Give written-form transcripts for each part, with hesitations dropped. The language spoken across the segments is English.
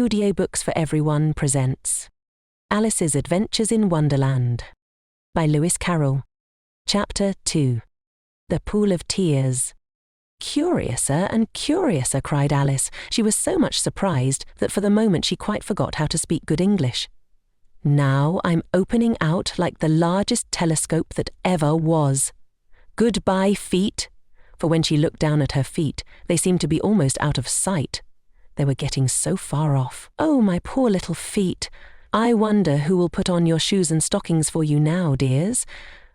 Audiobooks for Everyone presents Alice's Adventures in Wonderland by Lewis Carroll. Chapter 2. The Pool of Tears. Curiouser and curiouser, cried Alice. She was so much surprised that for the moment she quite forgot how to speak good English. Now I'm opening out like the largest telescope that ever was. Goodbye, feet. For when she looked down at her feet, they seemed to be almost out of sight. They were getting so far off. Oh, my poor little feet. I wonder who will put on your shoes and stockings for you now, dears.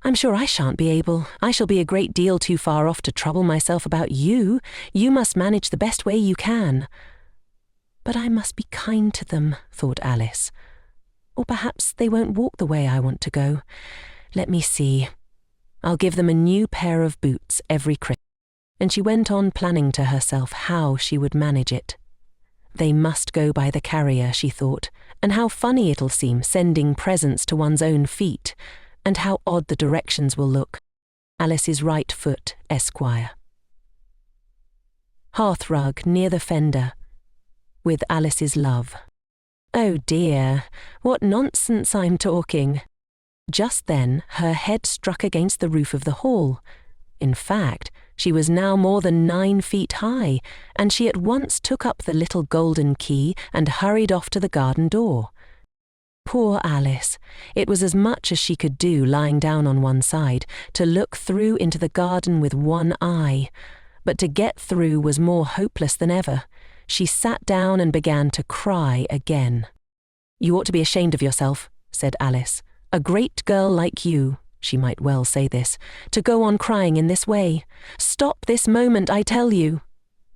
I'm sure I shan't be able. I shall be a great deal too far off to trouble myself about you. You must manage the best way you can. But I must be kind to them, thought Alice. Or perhaps they won't walk the way I want to go. Let me see. I'll give them a new pair of boots every Christmas. And she went on planning to herself how she would manage it. They must go by the carrier, she thought, and how funny it'll seem sending presents to one's own feet, and how odd the directions will look. Alice's right foot, Esquire. Hearthrug near the fender, with Alice's love. Oh dear, what nonsense I'm talking. Just then her head struck against the roof of the hall. In fact, she was now more than 9 feet high, and she at once took up the little golden key and hurried off to the garden door. Poor Alice! It was as much as she could do lying down on one side, to look through into the garden with one eye. But to get through was more hopeless than ever. She sat down and began to cry again. You ought to be ashamed of yourself, said Alice. A great girl like you, she might well say this, to go on crying in this way. Stop this moment, I tell you.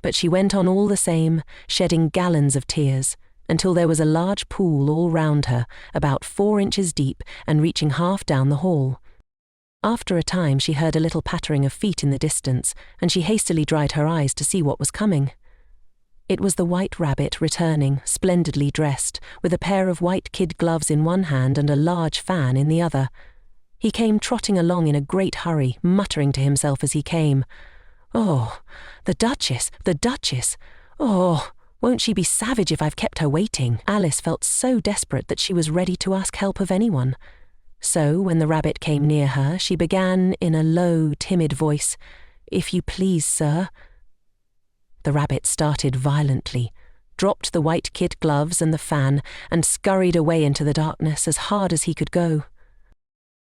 But she went on all the same, shedding gallons of tears, until there was a large pool all round her, about 4 inches deep and reaching half down the hall. After a time she heard a little pattering of feet in the distance, and she hastily dried her eyes to see what was coming. It was the White Rabbit returning, splendidly dressed, with a pair of white kid gloves in one hand and a large fan in the other. He came trotting along in a great hurry, muttering to himself as he came. Oh, the Duchess, the Duchess! Oh, won't she be savage if I've kept her waiting? Alice felt so desperate that she was ready to ask help of anyone. So, when the rabbit came near her, she began in a low, timid voice, "If you please, sir." The rabbit started violently, dropped the white kid gloves and the fan, and scurried away into the darkness as hard as he could go.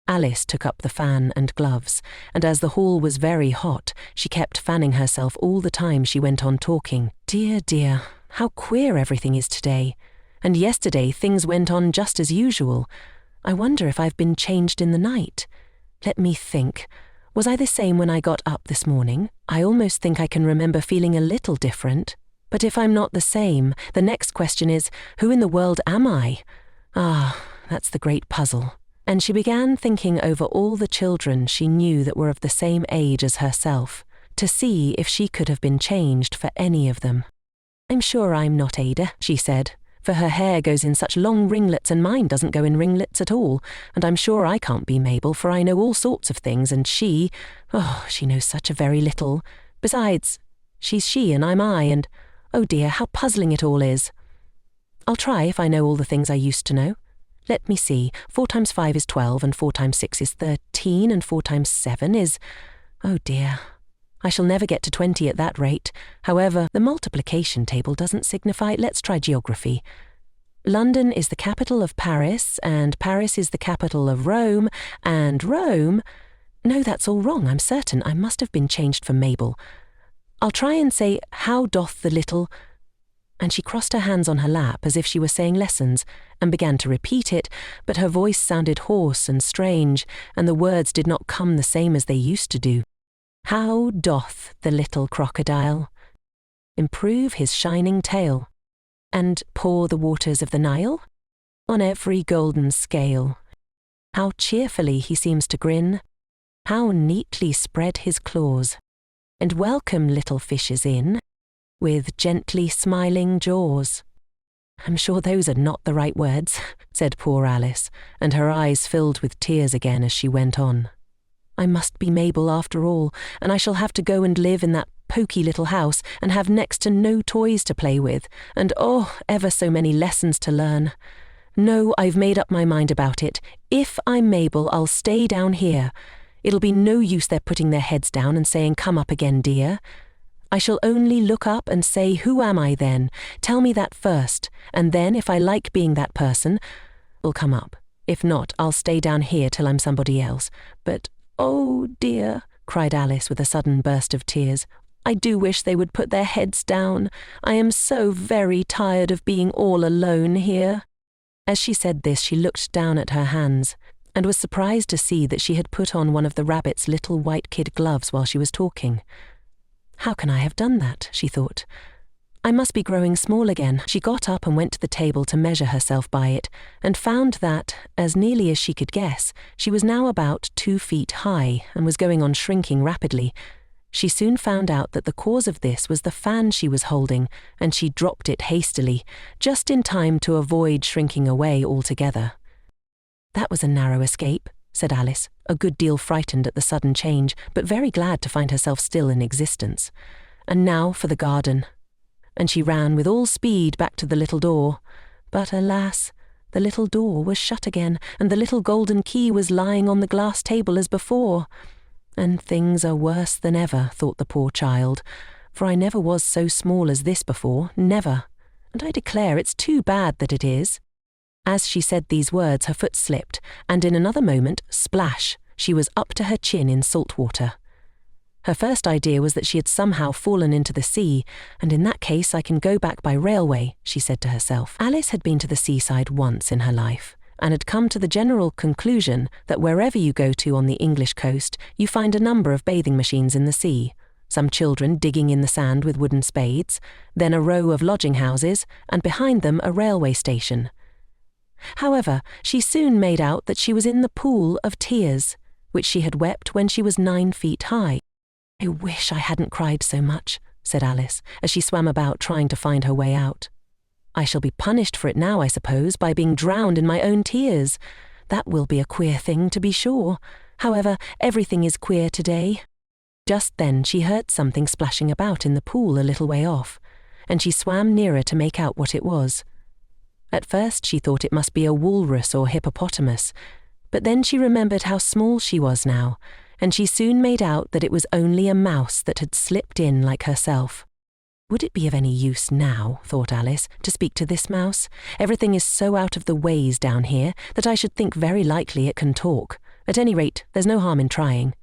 Alice took up the fan and gloves, and as the hall was very hot, she kept fanning herself all the time she went on talking. Dear, dear, how queer everything is today. And yesterday things went on just as usual. I wonder if I've been changed in the night. Let me think. Was I the same when I got up this morning? I almost think I can remember feeling a little different. But if I'm not the same, the next question is, who in the world am I? Ah, that's the great puzzle. And she began thinking over all the children she knew that were of the same age as herself, to see if she could have been changed for any of them. I'm sure I'm not Ada, she said, for her hair goes in such long ringlets and mine doesn't go in ringlets at all, and I'm sure I can't be Mabel, for I know all sorts of things, and she knows such a very little. Besides, she's she and I'm I, and oh dear, how puzzling it all is. I'll try if I know all the things I used to know. Let me see, 4 times 5 is 12, and 4 times 6 is 13, and 4 times 7 is... Oh dear, I shall never get to 20 at that rate. However, the multiplication table doesn't signify. Let's try geography. London is the capital of Paris, and Paris is the capital of Rome, and Rome... No, that's all wrong, I'm certain. I must have been changed for Mabel. I'll try and say, how doth the little... And she crossed her hands on her lap as if she were saying lessons, and began to repeat it, but her voice sounded hoarse and strange, and the words did not come the same as they used to do. How doth the little crocodile improve his shining tail, and pour the waters of the Nile on every golden scale? How cheerfully he seems to grin, how neatly spread his claws, and welcome little fishes in, with gently smiling jaws. I'm sure those are not the right words, said poor Alice, and her eyes filled with tears again as she went on. I must be Mabel after all, and I shall have to go and live in that poky little house and have next to no toys to play with, and ever so many lessons to learn. No, I've made up my mind about it. If I'm Mabel, I'll stay down here. It'll be no use their putting their heads down and saying, 'Come up again, dear.' I shall only look up and say, 'Who am I then?' Tell me that first, and then if I like being that person, I'll come up. If not, I'll stay down here till I'm somebody else. But, oh dear," cried Alice with a sudden burst of tears, "I do wish they would put their heads down. I am so very tired of being all alone here." As she said this, she looked down at her hands and was surprised to see that she had put on one of the rabbit's little white kid gloves while she was talking. "How can I have done that?" she thought. "I must be growing small again." She got up and went to the table to measure herself by it, and found that, as nearly as she could guess, she was now about 2 feet high and was going on shrinking rapidly. She soon found out that the cause of this was the fan she was holding, and she dropped it hastily, just in time to avoid shrinking away altogether. "That was a narrow escape," said Alice, a good deal frightened at the sudden change, but very glad to find herself still in existence. "And now for the garden." And she ran with all speed back to the little door. But alas, the little door was shut again, and the little golden key was lying on the glass table as before. "And things are worse than ever," thought the poor child, "for I never was so small as this before, never, and I declare it's too bad that it is." As she said these words, her foot slipped, and in another moment, splash, she was up to her chin in salt water. Her first idea was that she had somehow fallen into the sea, and in that case I can go back by railway, she said to herself. Alice had been to the seaside once in her life, and had come to the general conclusion that wherever you go to on the English coast, you find a number of bathing machines in the sea, some children digging in the sand with wooden spades, then a row of lodging houses, and behind them a railway station. However, she soon made out that she was in the pool of tears, which she had wept when she was 9 feet high. "I wish I hadn't cried so much," said Alice, as she swam about trying to find her way out. "I shall be punished for it now, I suppose, by being drowned in my own tears. That will be a queer thing, to be sure. However, everything is queer today." Just then she heard something splashing about in the pool a little way off, and she swam nearer to make out what it was. At first she thought it must be a walrus or hippopotamus, but then she remembered how small she was now, and she soon made out that it was only a mouse that had slipped in like herself. Would it be of any use now, thought Alice, to speak to this mouse? Everything is so out of the ways down here that I should think very likely it can talk. At any rate, there's no harm in trying.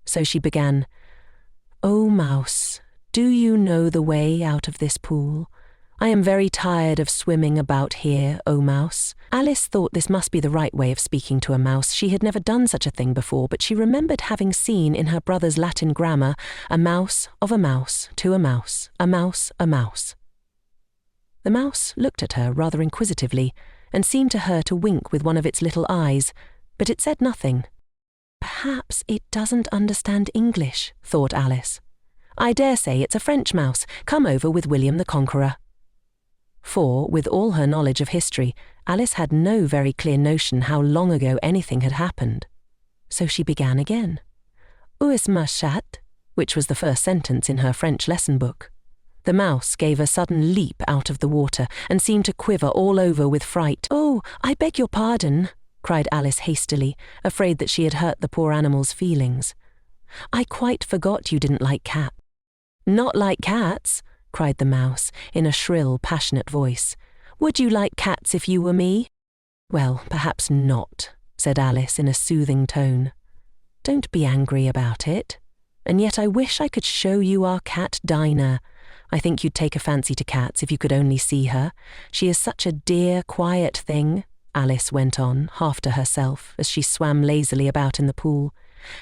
So she began, "Oh, mouse, do you know the way out of this pool? I am very tired of swimming about here, oh mouse." Alice thought this must be the right way of speaking to a mouse. She had never done such a thing before, but she remembered having seen in her brother's Latin grammar, "a mouse of a mouse to a mouse, a mouse, a mouse." The mouse looked at her rather inquisitively, and seemed to her to wink with one of its little eyes, but it said nothing. "Perhaps it doesn't understand English," thought Alice. "I dare say it's a French mouse, come over with William the Conqueror." For, with all her knowledge of history, Alice had no very clear notion how long ago anything had happened. So she began again. "Où est ma chatte?" which was the first sentence in her French lesson book. The mouse gave a sudden leap out of the water and seemed to quiver all over with fright. "Oh, I beg your pardon," cried Alice hastily, afraid that she had hurt the poor animal's feelings. "I quite forgot you didn't like cats." "Not like cats?" cried the mouse, in a shrill, passionate voice. "Would you like cats if you were me?" "Well, perhaps not," said Alice in a soothing tone. "Don't be angry about it. And yet I wish I could show you our cat Dinah. I think you'd take a fancy to cats if you could only see her. She is such a dear, quiet thing," Alice went on, half to herself, as she swam lazily about in the pool.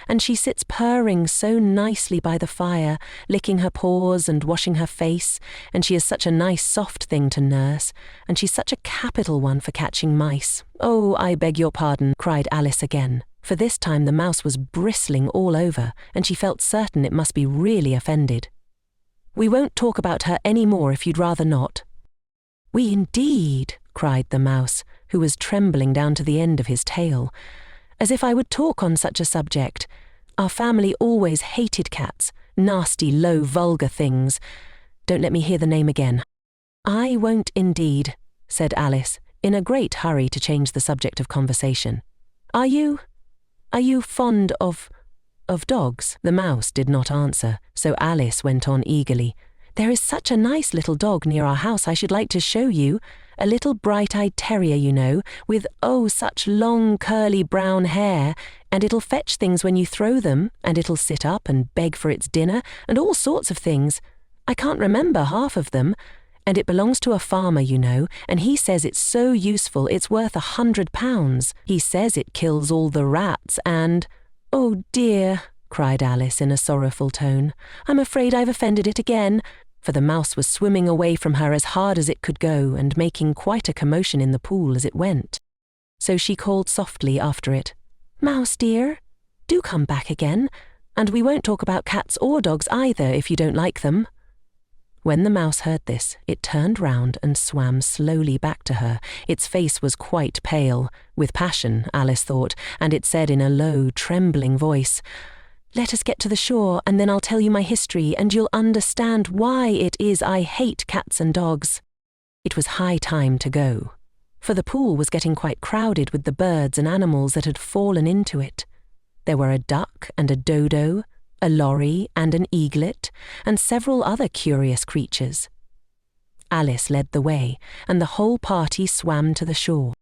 "And she sits purring so nicely by the fire, licking her paws and washing her face, and she is such a nice soft thing to nurse, and she's such a capital one for catching mice." "Oh, I beg your pardon," cried Alice again, for this time the mouse was bristling all over, and she felt certain it must be really offended. "We won't talk about her any more if you'd rather not." "We indeed," cried the mouse, who was trembling down to the end of his tail. "As if I would talk on such a subject. Our family always hated cats, Nasty, low, vulgar things. Don't let me hear the name again." "I won't indeed," said Alice, in a great hurry to change the subject of conversation. Are you fond of dogs?" The mouse did not answer, so Alice went on eagerly. "There is such a nice little dog near our house I should like to show you. A little bright-eyed terrier, you know, with such long curly brown hair, and it'll fetch things when you throw them, and it'll sit up and beg for its dinner, and all sorts of things. I can't remember half of them. And it belongs to a farmer, you know, and he says it's so useful it's worth £100. He says it kills all the rats and—" "Oh dear," cried Alice in a sorrowful tone. "I'm afraid I've offended it again," for the mouse was swimming away from her as hard as it could go and making quite a commotion in the pool as it went. So she called softly after it, "Mouse dear, do come back again, and we won't talk about cats or dogs either if you don't like them." When the mouse heard this, it turned round and swam slowly back to her. Its face was quite pale, with passion, Alice thought, and it said in a low, trembling voice, "Let us get to the shore, and then I'll tell you my history, and you'll understand why it is I hate cats and dogs." It was high time to go, for the pool was getting quite crowded with the birds and animals that had fallen into it. There were a duck and a dodo, a lorry and an eaglet, and several other curious creatures. Alice led the way, and the whole party swam to the shore.